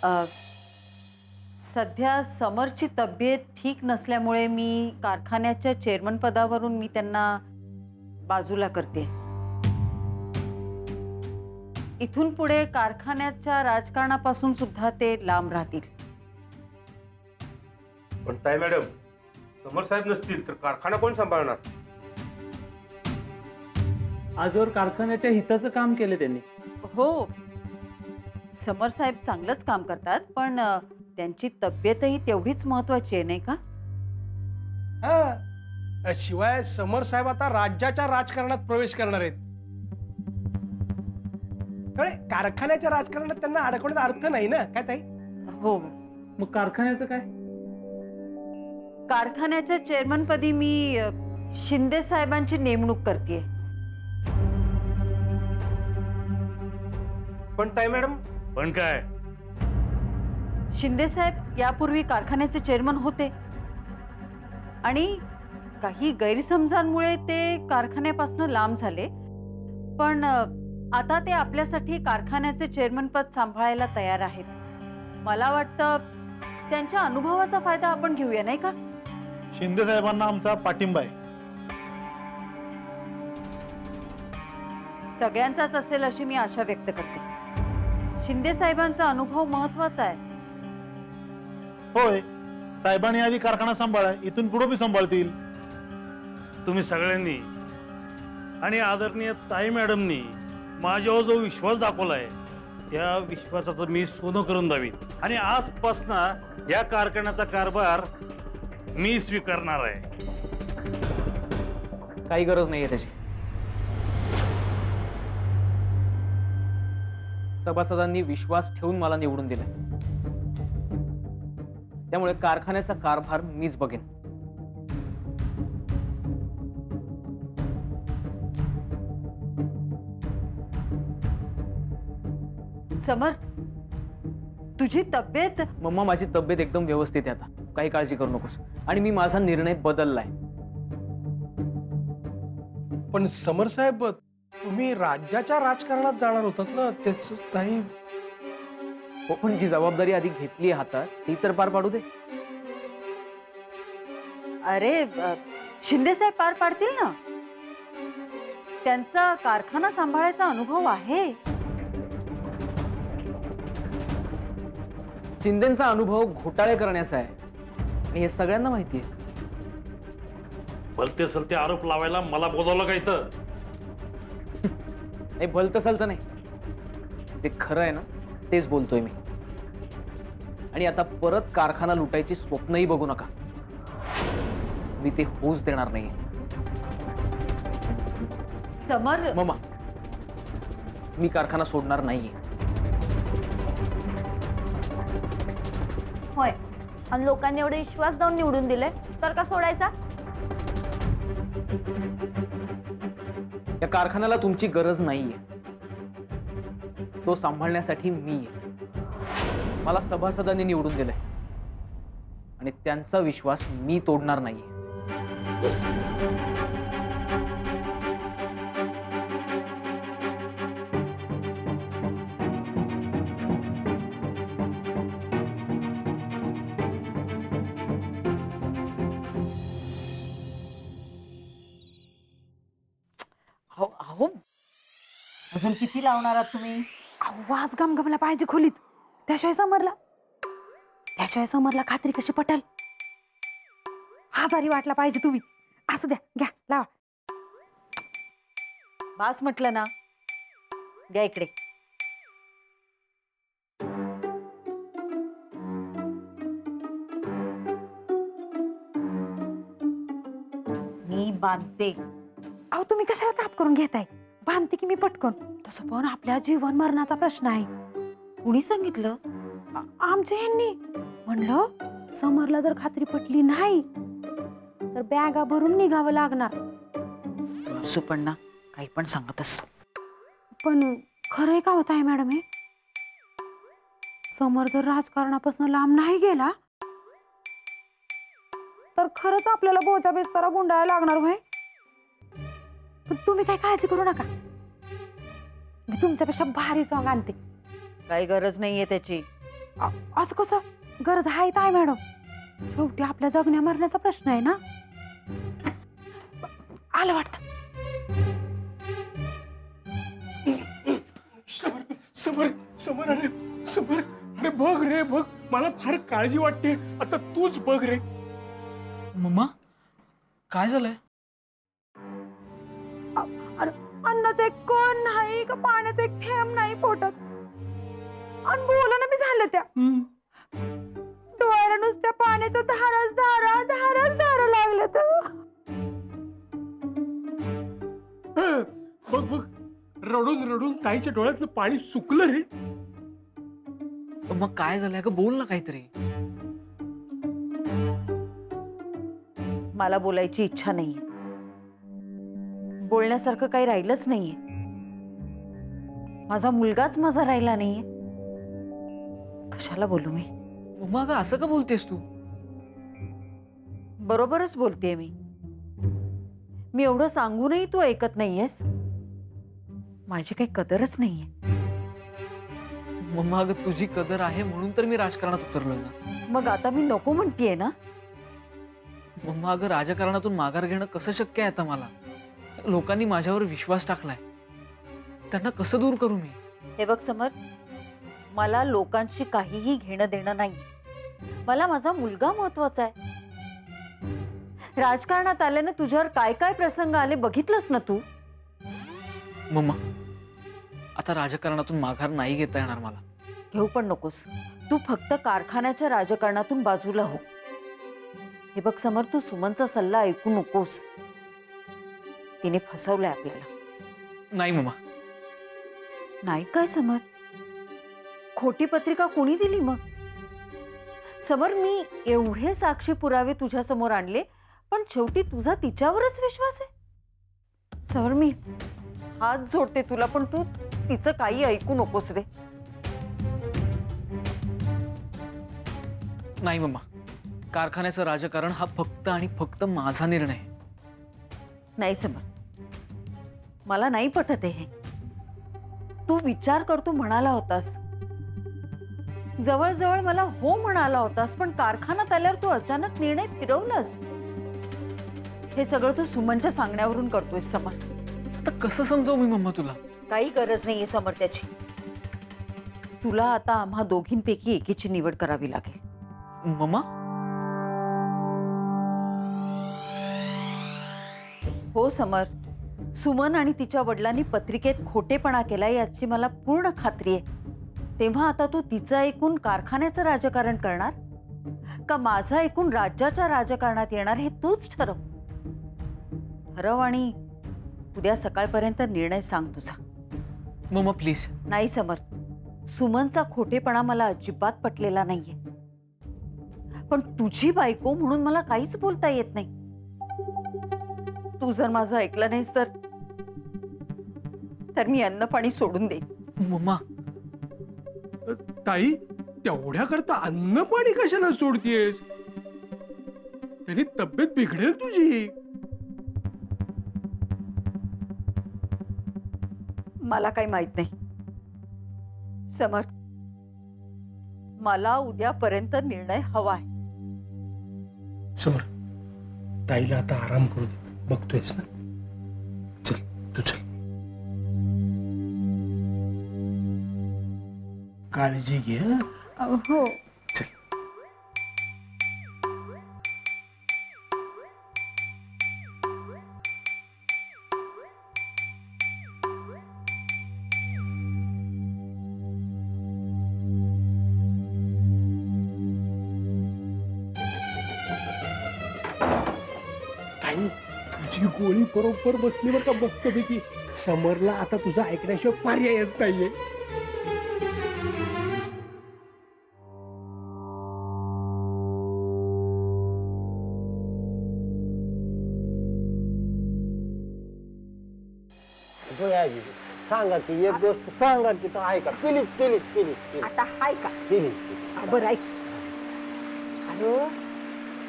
अ, सध्या समरची तब्येत ठीक नसल्यामुळे मी कारखान्याच्या चेअरमन पदावरून मी त्यांना बाजूला करते. इथून पुढे कारखान्याच्या राजकारणापासून सुद्धा ते लांब राहतील. पण ताई मॅडम, समर साहेब नसतील तर कारखाना कोण सांभाळणार? आजवर कारखान्याच्या हिताचं काम केलं त्यांनी. हो, समर साहेब चांगलंच काम करतात, पण त्यांची तब्येतही तेवढीच महत्वाची आहे, नाही का? हा, शिवाय समर साहेब आता राज्याच्या राजकारणात प्रवेश करणार आहेत. त्यामुळे कारखान्याच्या राजकारणात त्यांना अडकवण्याचा अर्थ नाही ना, काय ताई? हो, मग कारखान्याचं काय? कारखान्याच्या चेअरमन पदी मी शिंदे साहेबांची नेमणूक करते. पण ताई मॅडम, पण काय? शिंदे साहेब यापूर्वी कारखान्याचे चेअरमन होते आणि काही गैरसमजांमुळे ते कारखान्यापासून लांब झाले, पण आता ते आपल्यासाठी कारखान्याचे चेअरमन पद सांभाळायला तयार आहेत. मला वाटतं त्यांच्या अनुभवाचा फायदा आपण घेऊया, नाही का? शिंदे साहेबांना आमचा पाठिंबा आहे. सगळ्यांचाच असेल अशी मी आशा व्यक्त करते. शिंदे साहेबांचा अनुभव महत्वाचा आहे. होय, साहेबांनी आधी कारखाना सांभाळा, इथून पुढे बी सांभाळतील. तुम्ही सगळ्यांनी आणि आदरणीय ताई मॅडमनी माझ्यावर जो विश्वास दाखवलाय त्या विश्वासाचं मी सोनं करून द्यावी आणि आजपासून या कारखान्याचा कारभार मी स्वीकारणार आहे. काही गरज नाहीये त्याची. सभासदांनी विश्वास ठेवून मला निवडून दिलाय, त्यामुळे कारखान्याचा कारभार मीच बघेन. समर, तुझी तब्येत? मम्मा, माझी तब्येत एकदम व्यवस्थित आहे आता, काही काळजी करू नकोस. आणि मी माझा निर्णय बदललाय. पण समर साहेब, तुम्ही राज्याच्या राजकारणात जाणार होतात ना, त्याच ताई. हो, पण जी जबाबदारी आधी घेतली हातात ती तर पार पाडू दे. अरे, शिंदे साहेब पार पाडतील ना. त्यांचा कारखाना सांभाळायचा अनुभव आहे. शिंदेचा अनुभव घोटाळे करण्याचा आहे आणि हे सगळ्यांना माहिती आहे. भलते सलते आरोप लावायला मला बोलावलं का इथं? नाही, भलतं सलतं नाही, जे खरं आहे ना तेच बोलतोय मी. आणि आता परत कारखाना लुटायची स्वप्नही बघू नका. मी ते होऊच देणार नाही. समर, मम्मा, मी कारखाना सोडणार नाहीये. होय, आणि लोकांनी एवढे विश्वास देऊन निवडून दिले तर का सोडायचा? या कारखान्याला तुमची गरज नाहीये. तो सांभाळण्यासाठी मी आहे. मला सभासदांनी निवडून दिलंय आणि त्यांचा विश्वास मी तोडणार नाहीये. अहो, अजून किती लावणार आहात तुम्ही? वास गमगमला पाहिजे खोलीत, त्याशिवाय समरला खात्री कशी पटेल? आजारी वाटला पाहिजे तुम्ही. असू द्या, घ्या लावा. बास म्हटलं ना. घ्या इकडे. मी बांधते. अहो, तुम्ही कशाला ताप करून घेताय? बांधते की मी पटकन. तसं पण आपल्या जीवन मरणाचा प्रश्न आहे. कुणी सांगितलं? आमच्या ह्यांनी. म्हणलं समरला जर खात्री पटली नाही तर बॅगा भरून निघावं लागणार. सुपर्णा काही पण सांगत असतो. पण खरंय का होत आहे मॅडम हे? समर जर राजकारणापासून लांब नाही गेला तर खरंच आपल्याला बोजा बिस्तारा गुंडाळायला लागणार होय. पण तुम्ही काही काळजी करू नका, मी तुमच्यापेक्षा भारी सॉंग आणते. काही गरज नाहीये त्याची. असं कसं? गरज आहे ताई मॅडम, शेवटी आपल्या जगण्या मरण्याचा प्रश्न आहे ना. आलं वाटतं. समर समर समर अरे समर, अरे बघ रे बघ, मला फार काळजी वाटते. आता तूच बघ रे. मम्मा काय झालंय? अन्नाचं एक कण नाही का पाण्याचा एक थेंब नाही पोटात. आणि बोलणं बी झालं त्या. डोळ्याला नुसत्या पाण्याच्या धाराच धारा लागल्या तर. बघ बघ, रडून रडून ताईच्या डोळ्यातलं पाणी सुकलं रे. मग काय झालंय ग, बोल ना काहीतरी. मला बोलायची इच्छा नाहीये. बोलण्यासारखं काही राहिलंच नाहीये. माझा मुलगाच माझा राहिला नाहीये. कशाला बोलू मी? मम्मा अगं असं का बोलतेस तू? बरोबरच बोलतेय मी. मी एवढं सांगूनही तू ऐकत नाहीयेस. माझी काही कदरच नाहीये. मम्मा अगं तुझी कदर आहे म्हणून तर मी राजकारणात उतरलोय ना. मग आता मी नको म्हणतीये ना. मम्मा अगं राजकारणातून माघार घेणं कसं शक्य आहे आता मला? लोकांनी माझ्यावर विश्वास टाकलाय, त्यांना कसं दूर करू मी? हे बघ समर, मला लोकांशी काहीही घेणं देणं नाही. मला माझा मुलगा महत्वाचा आहे. राजकारणात आल्यानं तुझ्यावर काय काय प्रसंग आले बघितलंस ना तू. मम्मा आता राजकारणातून माघार नाही घेता येणार मला. घेऊ पण नकोस. तू फक्त कारखान्याच्या राजकारणातून बाजूला हो. हे बघ समर, तू सुमनचा सल्ला ऐकू नकोस. तिने फसवलंय आपल्याला. नाही मम्मा. नाही काय समर? खोटी पत्रिका कोणी दिली मग? समर, मी एवढे साक्षी पुरावे तुझ्या समोर आणले, पण शेवटी तुझा तिच्यावरच विश्वास आहे. समर, मी हात जोडते तुला, पण तू तिचं काही ऐकू नकोस रे. नाही मम्मा, कारखान्याचं राजकारण हा फक्त आणि फक्त माझा निर्णय आहे. नाही समर, मला नाही पटत हे. तू विचार करतो म्हणाला होतास, जवळजवळ मला हो म्हणाला होतास, पण कारखान्यात आल्यावर तू अचानक निर्णय फिरवलास. हे सगळं तू सुमनच्या सांगण्यावरून करतोयस समर. आता कसं समजावू मी मम्मा तुला? काही गरज नाहीये समर त्याची. तुला आता आम्हा दोघींपैकी एकीची निवड करावी लागेल. मम्मा हो समर, सुमन आणि तिच्या वडिलांनी पत्रिकेत खोटेपणा केला याची मला पूर्ण खात्री आहे. तेव्हा आता तू तिचं ऐकून कारखान्याचं राजकारण करणार का माझं ऐकून राज्याच्या राजकारणात येणार हे तूच ठरव. आणि उद्या सकाळपर्यंत निर्णय सांग तुझा. मम्मा प्लीज. नाही समर, सुमनचा खोटेपणा मला अजिबात पटलेला नाहीये, पण तुझी बायको म्हणून मला काहीच बोलता येत नाही. तू जर माझं ऐकलं नाहीस तर मी अन्न पाणी सोडून देईन. मम्मा ताई, तेवढ्या करता अन्न पाणी कशाला सोडतीयस? त्याने तब्येत बिघडेल तुझी. मला काही माहित नाही समर. मला उद्यापर्यंत निर्णय हवाय. समर, ताईला आता आराम करू दे. बघतोयस ना? चल तू चल. काळजी घे. हो. चल. तुझी गोळी बरोबर बसली बरं का, मस्तपैकी. समरला आता तुझा ऐकण्याशिवाय पर्यायच नाहीये. सांगा की एक गोष्ट सांगा की तर ऐका. प्लीज आता हाय का? प्लीज. बरं ऐक. अरे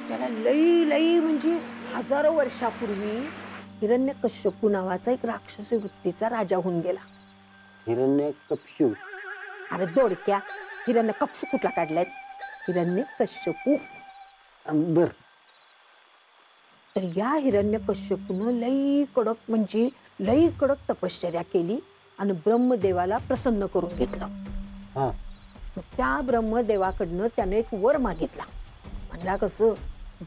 त्याला लई लई म्हणजे हजारो वर्षापूर्वी हिरण्यकश्यपू नावाचा एक राक्षसी वृत्तीचा राजा होऊन गेला. हिरण्यकश्यप. अरे दोडक्या, हिरण्य कप्स कुठला काढलाय? हिरण्य कश्यपू. बर. तर या हिरण्य कश्यपूनं लई कडक म्हणजे लई कडक तपश्चर्या केली आणि ब्रह्मदेवाला प्रसन्न करून घेतलं. हा. मग त्या ब्रह्मदेवाकडनं त्याने एक वर मागितला. म्हणला कसं,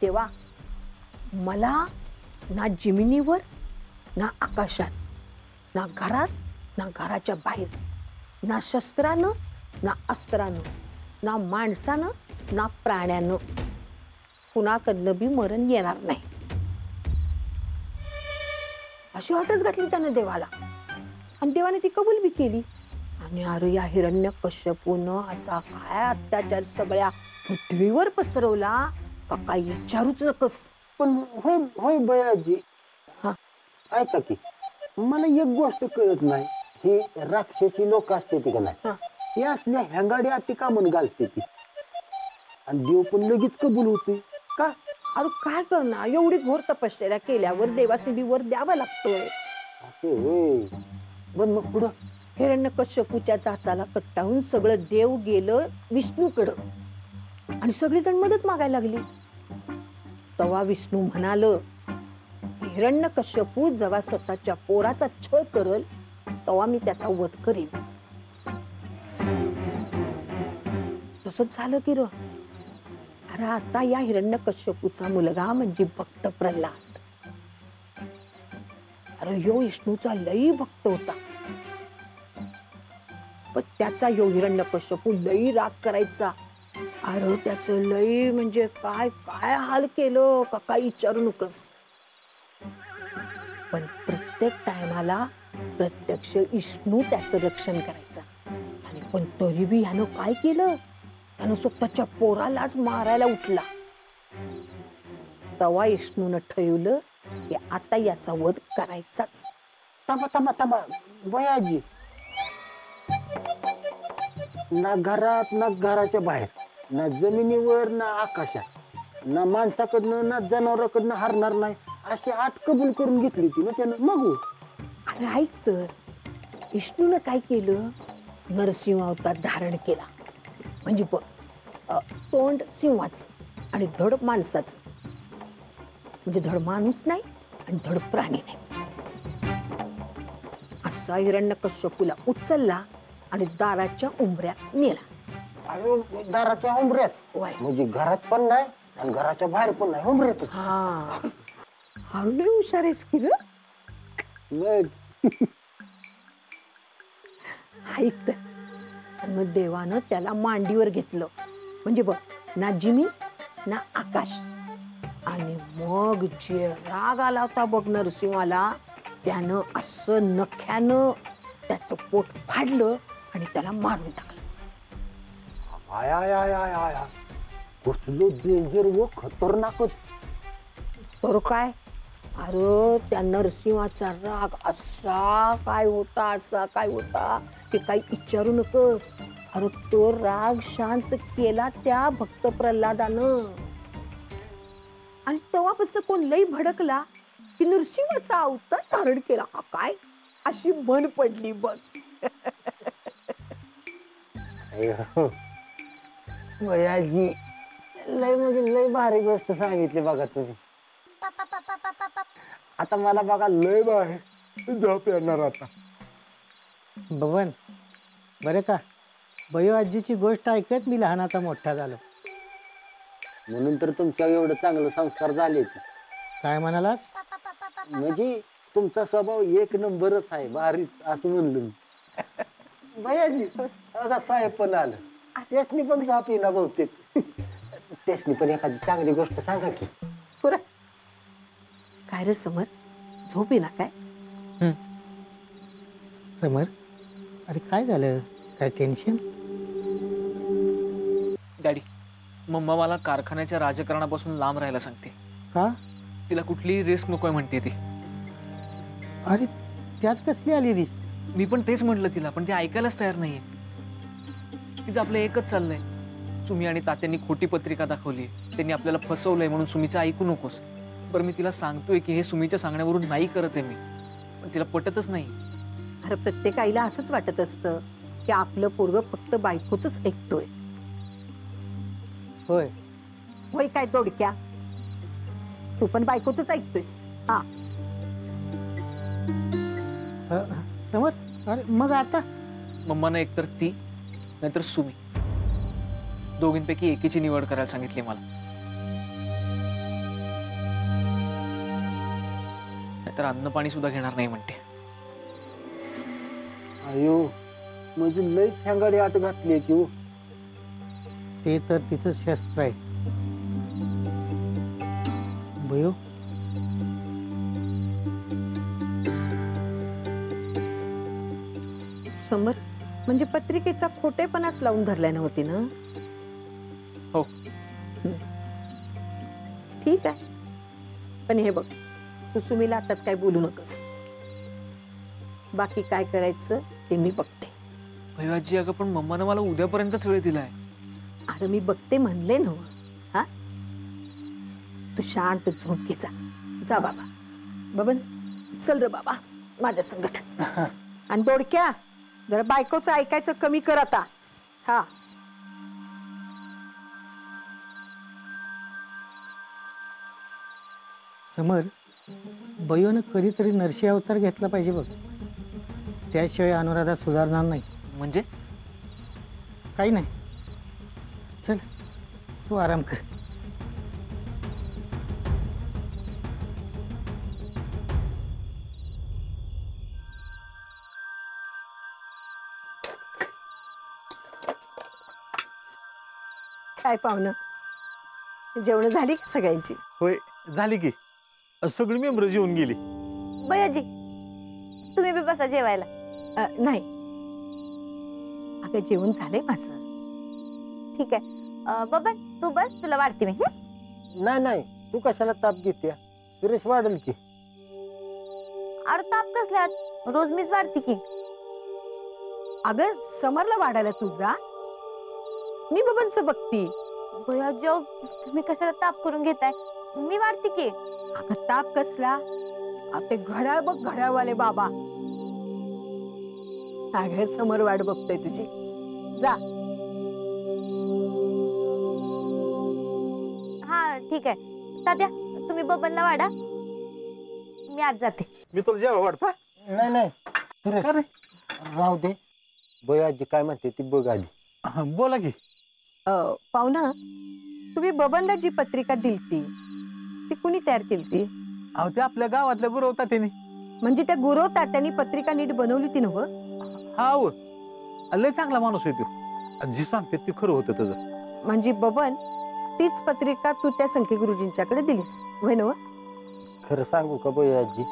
देवा मला ना जमिनीवर ना आकाशात ना घरात ना घराच्या बाहेर ना शस्त्रानं ना अस्त्रानं ना माणसानं ना प्राण्यानं कुणाकडनं बी मरण येणार नाही अशी अटच घातली त्यानं देवाला. आणि देवाने ती कबूल बी केली. आणि अरे या हिरण्य कश्यपूनं असा काय अत्याचार सगळ्या पृथ्वीवर पसरवला का काय विचारूच नकस. पण होय होय बयाजी. हा. ऐका की, मला एक गोष्ट कळत नाही. ही राक्षसी लोक असते ती का नाही, हा. ही असल्या हँगाड्या ती का म्हणून घालते ती, आणि देव पण लगेच कबूल होते का? अरे काय करणार, एवढी घोर तपश्चर्या केल्यावर देवाचे बी वर द्यावा लागतोय. असे होय. पण मग पुढं हिरण्य कश्यपूच्या जाचाला कट्टावून सगळं देव गेलं विष्णूकडं आणि सगळीजण मदत मागायला लागली. तेव्हा विष्णू म्हणाल, हिरण्य कश्यपू जेव्हा स्वतःच्या पोराचा छळ करल तेव्हा मी त्याचा वध करीन. तसंच झालं की र. अरे आता या हिरण्य कश्यपूचा मुलगा म्हणजे भक्त प्रल्हाद. अरे यो विष्णूचा लई भक्त होता. पण त्याचा यो हिरण्य कश्यपू लई राग करायचा. अरे त्याचं लई म्हणजे काय काय हाल केलं का काय विचारू नकस. पण प्रत्येक टायमाला प्रत्यक्ष विष्णू त्याचं रक्षण करायचा. आणि पण तरी बी ह्यानं काय केलं, त्यानं स्वतःच्या पोरालाच मारायला उठला. तेव्हा विष्णूनं ठरवलं की आता याचा वध करायचाच. थांबा थांबा थांबा बयाजी. ना घरात ना घराच्या बाहेर ना जमिनीवर ना आकाशात ना माणसाकडनं ना जनावराकडनं हरणार नाही अशी आठ कबूल करून घेतली ती ना त्यानं. मग अरे ऐक तर, विष्णूनं काय केलं, नरसिंह अवतार धारण केला. म्हणजे बघ, तोंड सिंहाचं आणि धड माणसाचं. म्हणजे धड माणूस नाही आणि धड प्राणी नाही. असा हिरण्य कश्यपूला उचलला आणि दाराच्या उंबऱ्यात नेला. अरे दाराच्या उंबऱ्यात, वाय. म्हणजे घरात पण नाही आणि घराच्या बाहेर पण नाही, उंबऱ्यातच. हा हा लय हुशार आहेस की र. मग ऐक तर. आणि मग देवानं त्याला मांडीवर घेतलं. म्हणजे बघ, ना जिमी ना आकाश. आणि मग जे राग आला होता बघ नरसिंहाला, त्यानं असं नख्यानं त्याचं पोट फाडलं आणि त्याला मारून टाकलं. I I I I I I. कसलो डेंजर व खतरनाकच. तर काय, अरे त्या नरसिंहाचा राग असा काय होता ते काही विचारू नकोस. अरे तो राग शांत केला त्या भक्त प्रल्हादानं. आणि तेव्हापासून कोण लई भडकला की नरसिंहाचा अवतार धारण केला का काय अशी मन पडली बघ. बयाजी लय म्हणजे लय भारी गोष्ट सांगितली बघा तुम्ही. आता मला बघा लय भारी झोप येणार आता. बबन बरे का, बयो आजीची गोष्ट ऐकत मी लहानाचा मोठा झालो. म्हणून तर तुमच्या एवढं चांगलं संस्कार झाले. काय म्हणालास? म्हणजे तुमचा स्वभाव एक नंबरच आहे, भारीच असं म्हणलो मी. बयाजी आता साहेब पण आलं, त्यासनी पण झोप येईना बहुतेक. त्यासनी पण एखादी चांगली गोष्ट सांगा की. पुरा काय रे समर, झोप येईना काय? समर, अरे काय झालं, काय टेन्शन? डॅडी, मम्मा मला कारखान्याच्या राजकारणापासून लांब राहायला सांगते. का? तिला कुठलीही रिस्क नकोय म्हणते ती. अरे त्यात कसली आली रिस्क? मी पण तेच म्हटलं तिला, पण ती ऐकायलाच तयार नाहीये. तिचं आपलं एकच चाललंय, सुमी आणि तात्यांनी खोटी पत्रिका दाखवली, त्यांनी आपल्याला फसवलंय म्हणून सुमीचं ऐकू नकोस. बरं मी तिला सांगतोय की हे सुमीच्या सांगण्यावरून नाही करत आहे मी, पण तिला पटतच नाही. अरे प्रत्येक आईला असंच वाटत असतं की आपलं पोरग फक्त बायकोच ऐकतोय. होय. होय काय दोडक्या, तू पण बायकोच ऐकतोयस. हा समर, अरे मग आता मम्मानं एकतर ती नाहीतर सुमी, दोघींपैकी एकीची निवड करायला सांगितली मला. नाहीतर अन्न पाणी सुद्धा घेणार नाही म्हणते. अयो म्हणजे लय शेंगाडी आट घातली की हो. ते तर तिचं शस्त्र आहे. बयो, समर, म्हणजे पत्रिकेचा खोटेपणाच लावून धरलाय नव्हती ना? हो. ठीक आहे, पण हे बघ, तू सुमीला आताच काय बोलू नकोस. बाकी काय करायचं ते मी बघते. भैयाजी, अगं पण मम्मानं मला उद्यापर्यंतच वेळ दिलाय. अरे मी बघते म्हणले ना. हा, तू शांत झोपी जा. जा बाबा. बबन, चल रे बाबा माझ्या संगत. आणि दोडक्या, जरा बायकोचं ऐकायचं कमी कर आता. हा, समर, बयोनं कधीतरी नरसी अवतार घेतला पाहिजे बघ. त्याशिवाय अनुराधा सुधारणार नाही. म्हणजे काही नाही, चल तू आराम कर. काय पाहुणं, जेवण झाली का सगळ्यांची? होय, झाली की सगळी मेंबर जेवून गेली. बयाजी, तुम्ही बी बसा जेवायला. नाही अगं, जेवण झालंय माझं. ठीक आहे. बबन, तू बस, तुला वाढते मी. नाही नाही, तू कशाला ताप घेते? सुरेश वाढल की. अरे ताप कसल्यात, रोज मीच वाढते की. अगं, समरला वाढायला तू जा, मी बबनचं बघती. बयाजी, तुम्ही कशाला ताप करून घेताय? मी वाढते की. अगं ताप कसला, ते घड्याळ बघ, घड्याळवाले बाबा. अगं समर वाट बघतोय तुझी. जा. हा ठीक आहे. तात्या, तुम्ही बबनला वाढा, मी आज जाते. मी तुला जेव्हा वाढता. नाही नाही सुरेश, राहू दे. बयाजी काय म्हणते ती बघ आधी. बोला की. पाहुणा, तुम्ही बबनला जी पत्रिका दिलती ती कुणी तयार केली? अहो, ते आपल्या गावातल्या गुरवता त्यांनी. म्हणजे त्या गुरव तात्यांनी पत्रिका नीट बनवली ती नव? हा हो, लय चांगला माणूस आहे तो. जी सांगते ते खरं होतं त्याचं. म्हणजे बबन, तीच पत्रिका तू त्या संख्या गुरुजींच्याकडे दिलीस होय नव? खरं सांगू का बयाजी,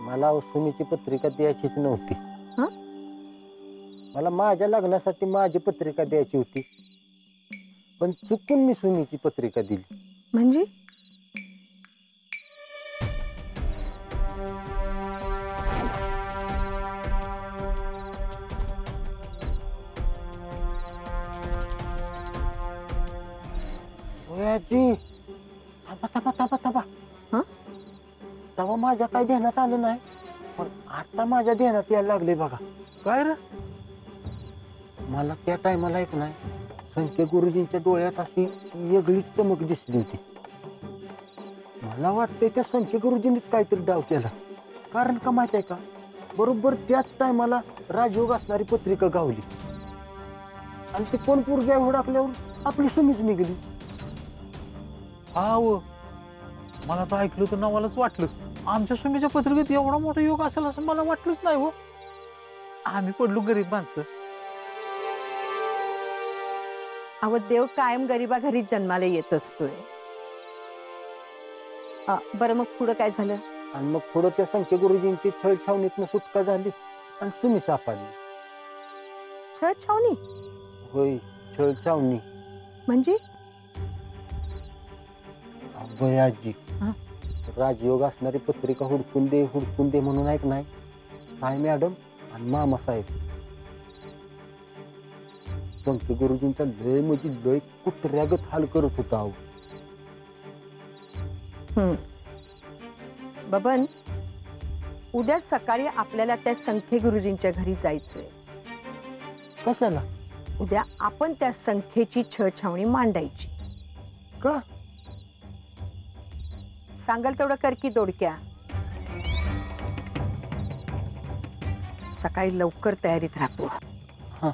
मला सुमीची पत्रिका द्यायचीच नव्हती. मला माझ्या लग्नासाठी माझी पत्रिका द्यायची होती, पण चुकून मी सुमीची पत्रिका दिली. म्हणजे बयाजी, तेव्हा माझ्या काही ध्यानात आलं नाही, पण आता माझ्या ध्यानात यायला लागले बघा. काय रे? मला त्या टायमाला एक नाही, संख्या गुरुजींच्या डोळ्यात अशी वेगळीच चमक दिसली होती. मला वाटतंय त्या संख्या गुरुजींनीच काहीतरी डाव केला. कारण का माहित आहे का, बरोबर त्याच टायमाला राजयोग असणारी पत्रिका गावली आणि ती कोण पोरग्या हुडकल्यावर आपली सुमीच निघली. हा हो, मला तर ऐकलं तर नावालाच वाटलं. आमच्या सुमीच्या पत्रिकेत एवढा मोठा योग असेल असं मला वाटलंच नाही हो. आम्ही पडलो गरीब माणसं. अहो, देव कायम गरीबा घरी जन्माला येत असतोय. बरं, मग पुढं काय झालं? आणि मग पुढं त्या संख्या गुरुजींची छळछावणीतनं सुटका झाली आणि सुमी सापडली. छळछावणी? होय, छळछावणी म्हणजे? बयाजी, राजयोग असणारी पत्रिका हुडकून दे म्हणून ऐक नाही, साई मॅडम आणि मामासाहेब संत गुरुजींचा लय म्हणजे लय कुत्र्यागत हाल करत होता. बबन, उद्या सकाळी आपल्याला त्या संख्ये गुरुजींच्या घरी जायचंय. कशाला? उद्या आपण त्या संख्येची छळछावणी मांडायची. का? सांगाल तेवढं कर की दोडक्या. सकाळी लवकर तयारीत राहतो. हा